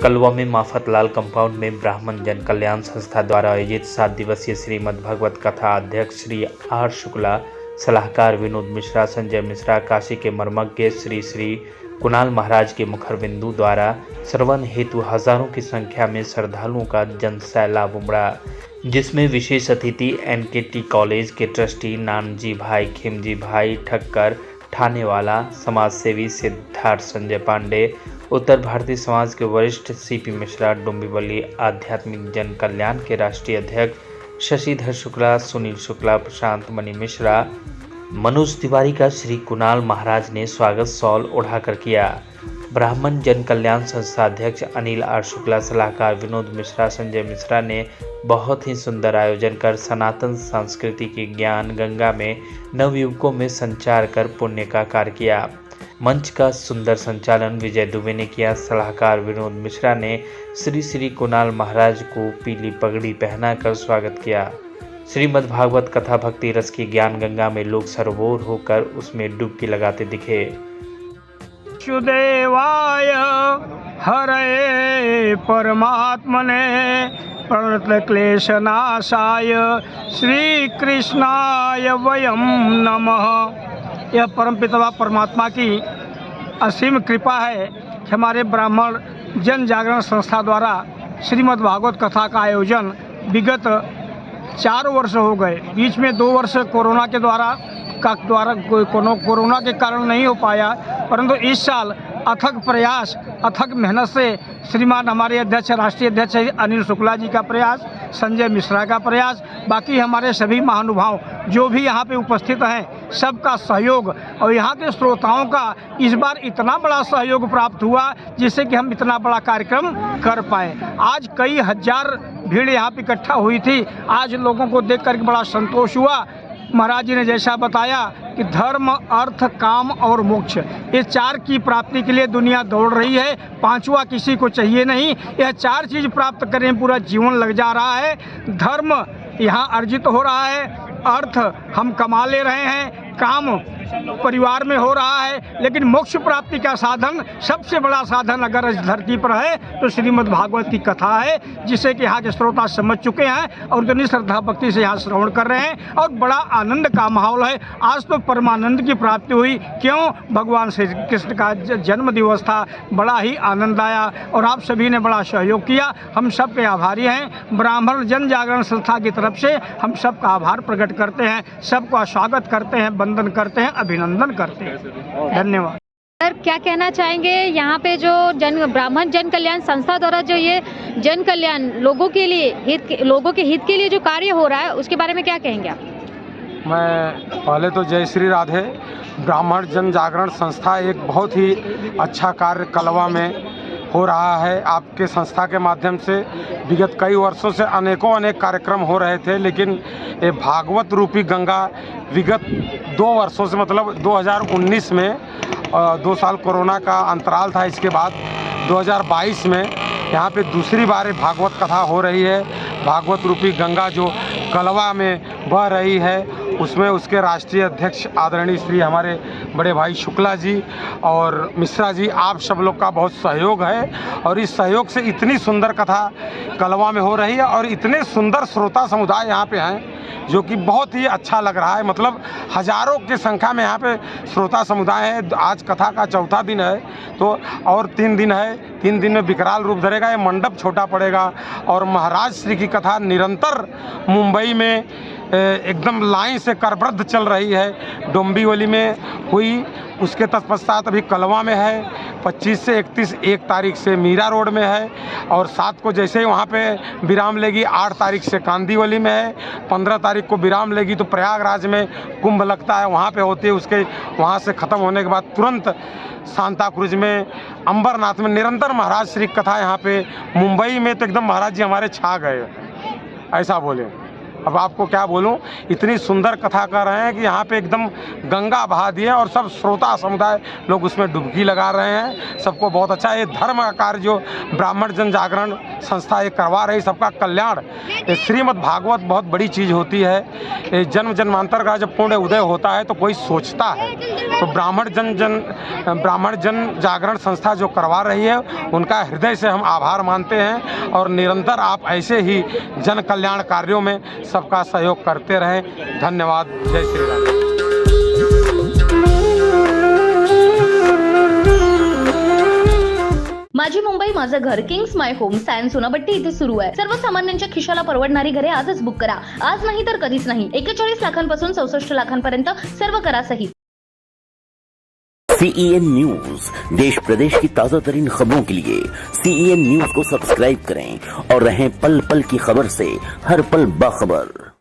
कलवा में माफतलाल कंपाउंड में ब्राह्मण जन कल्याण संस्था द्वारा आयोजित 7 दिवसीय श्रीमद् भगवत कथा अध्यक्ष श्री आर शुक्ला, सलाहकार विनोद मिश्रा, संजय मिश्रा, काशी के मर्मज्ञ श्री कुणाल महाराज के मुखरबिंदु द्वारा श्रवण हेतु हजारों की संख्या में श्रद्धालुओं का जनसैलाब उमड़ा, जिसमें विशेष अतिथि एनकेटी कॉलेज के ट्रस्टी नानजी भाई, खिमजी भाई ठक्कर, ठानेवाला, समाजसेवी सिद्धार्थ संजय पांडे, उत्तर भारतीय समाज के वरिष्ठ सीपी मिश्रा, डोंबिवली आध्यात्मिक जन कल्याण के राष्ट्रीय अध्यक्ष शशिधर शुक्ला, सुनील शुक्ला, प्रशांत मणि मिश्रा, मनोज तिवारी का श्री कुणाल महाराज ने स्वागत शॉल ओढ़ाकर किया। ब्राह्मण जन कल्याण संस्था अध्यक्ष अनिल आर शुक्ला, सलाहकार विनोद मिश्रा, संजय मिश्रा ने बहुत ही सुंदर आयोजन कर सनातन संस्कृति की ज्ञान गंगा में नवयुवकों में संचार कर पुण्य का कार्य किया। मंच का सुंदर संचालन विजय दुबे ने किया। सलाहकार विनोद मिश्रा ने श्री कुणाल महाराज को पीली पगड़ी पहनाकर स्वागत किया। श्रीमद् भागवत कथा भक्ति रस की ज्ञान गंगा में लोग सरबोर होकर उसमें डुबकी लगाते दिखे। वासुदेवाय हरे परमात्मने प्रणतक्लेशनाशाय श्री कृष्णाय वयम नमः। यह परमपिता परमात्मा की असीम कृपा है कि हमारे ब्राह्मण जन जागरण संस्था द्वारा श्रीमद् भागवत कथा का आयोजन विगत 4 वर्ष हो गए। बीच में 2 वर्ष कोरोना के द्वारा कोरोना के कारण नहीं हो पाया, परंतु इस साल अथक प्रयास अथक मेहनत से श्रीमान हमारे अध्यक्ष राष्ट्रीय अध्यक्ष अनिल शुक्ला जी का प्रयास, संजय मिश्रा का प्रयास, बाकी हमारे सभी महानुभाव जो भी यहाँ पे उपस्थित हैं सबका सहयोग और यहाँ के श्रोताओं का इस बार इतना बड़ा सहयोग प्राप्त हुआ जिससे कि हम इतना बड़ा कार्यक्रम कर पाए। आज कई हजार भीड़ यहाँ पे इकट्ठा हुई थी। आज लोगों को देख कर बड़ा संतोष हुआ। महाराज जी ने जैसा बताया कि धर्म, अर्थ, काम और मोक्ष, ये 4 की प्राप्ति के लिए दुनिया दौड़ रही है। 5वां किसी को चाहिए नहीं। यह 4 चीज़ प्राप्त करने में पूरा जीवन लग जा रहा है। धर्म यहाँ अर्जित हो रहा है, अर्थ हम कमा ले रहे हैं, काम परिवार में हो रहा है, लेकिन मोक्ष प्राप्ति का साधन, सबसे बड़ा साधन अगर इस धरती पर है तो श्रीमद् भागवत की कथा है, जिसे कि यहाँ के श्रोता समझ चुके हैं और इतनी श्रद्धा भक्ति से यहाँ श्रवण कर रहे हैं और बड़ा आनंद का माहौल है। आज तो परमानंद की प्राप्ति हुई। क्यों? भगवान श्री कृष्ण का जन्म दिवस था, बड़ा ही आनंद आया और आप सभी ने बड़ा सहयोग किया। हम सब के आभारी हैं। ब्राह्मण जन जागरण संस्था की तरफ से हम सबका आभार प्रकट करते हैं, सबका स्वागत करते हैं, वंदन करते हैं, अभिनंदन करते हैं। धन्यवाद। सर, क्या कहना चाहेंगे यहाँ पे जो ब्राह्मण जन कल्याण संस्था द्वारा जो ये जन कल्याण लोगों के हित के लिए जो कार्य हो रहा है उसके बारे में क्या कहेंगे आप? मैं पहले तो जय श्री राधे। ब्राह्मण जन जागरण संस्था एक बहुत ही अच्छा कार्य कलवा में हो रहा है। आपके संस्था के माध्यम से विगत कई वर्षों से अनेक कार्यक्रम हो रहे थे, लेकिन ये भागवत रूपी गंगा विगत 2 वर्षों से, मतलब 2019 में 2 साल कोरोना का अंतराल था, इसके बाद 2022 में यहाँ पे दूसरी बार भागवत कथा हो रही है। भागवत रूपी गंगा जो कलवा में बह रही है उसमें उसके राष्ट्रीय अध्यक्ष आदरणीय श्री हमारे बड़े भाई शुक्ला जी और मिश्रा जी, आप सब लोग का बहुत सहयोग है और इस सहयोग से इतनी सुंदर कथा कलवा में हो रही है और इतने सुंदर श्रोता समुदाय यहाँ पे हैं जो कि बहुत ही अच्छा लग रहा है। मतलब हजारों की संख्या में यहाँ पे श्रोता समुदाय है। आज कथा का 4था दिन है तो और 3 दिन है। 3 दिन में विकराल रूप धरेगा। ये मंडप छोटा पड़ेगा और महाराज श्री की कथा निरंतर मुंबई में एकदम लाइन से करबद्ध चल रही है। डोंबिवली में हुई, उसके तत्पश्चात अभी कलवा में है, 25 से 31 1 तारीख से मीरा रोड में है और 7 को जैसे ही वहाँ पे विराम लेगी 8 तारीख से कांदीवली में है, 15 तारीख को विराम लेगी तो प्रयागराज में कुंभ लगता है, वहाँ पे होती है। उसके वहाँ से ख़त्म होने के बाद तुरंत सांता क्रूज में, अंबरनाथ में निरंतर महाराज श्री कथा यहाँ पे। मुंबई में तो एकदम महाराज जी हमारे छा गए, ऐसा बोले। अब आपको क्या बोलूं, इतनी सुंदर कथा कर रहे हैं कि यहाँ पे एकदम गंगा बहा दी है और सब श्रोता समुदाय लोग उसमें डुबकी लगा रहे हैं। सबको बहुत अच्छा ये धर्म का कार्य जो ब्राह्मण जन जागरण संस्था ये करवा रही, सबका कल्याण। ये श्रीमद् भागवत बहुत बड़ी चीज़ होती है। ये जन्म जन्मांतर का जब पुण्य उदय होता है तो कोई सोचता है, तो ब्राह्मण जन जागरण संस्था जो करवा रही है उनका हृदय से हम आभार मानते हैं। और निरंतर आप ऐसे ही जन कल्याण कार्यों में सबका सहयोग करते रहें। धन्यवाद। जय श्री राम। माझी मुंबई माझं घर Kings my home science Sonapatti इथे सुरू आहे। सर्वसामान्यांच्या खिशाला परवडणारी घरे आजच बुक करा। आज नाही तर कधीच नाही। 41 लाखांपासून 64 लाखांपर्यंत सर्व करासहित। CEN न्यूज देश प्रदेश की ताजा तरीन खबरों के लिए CEN न्यूज को सब्सक्राइब करें और रहें पल पल की खबर से हर पल बाखबर।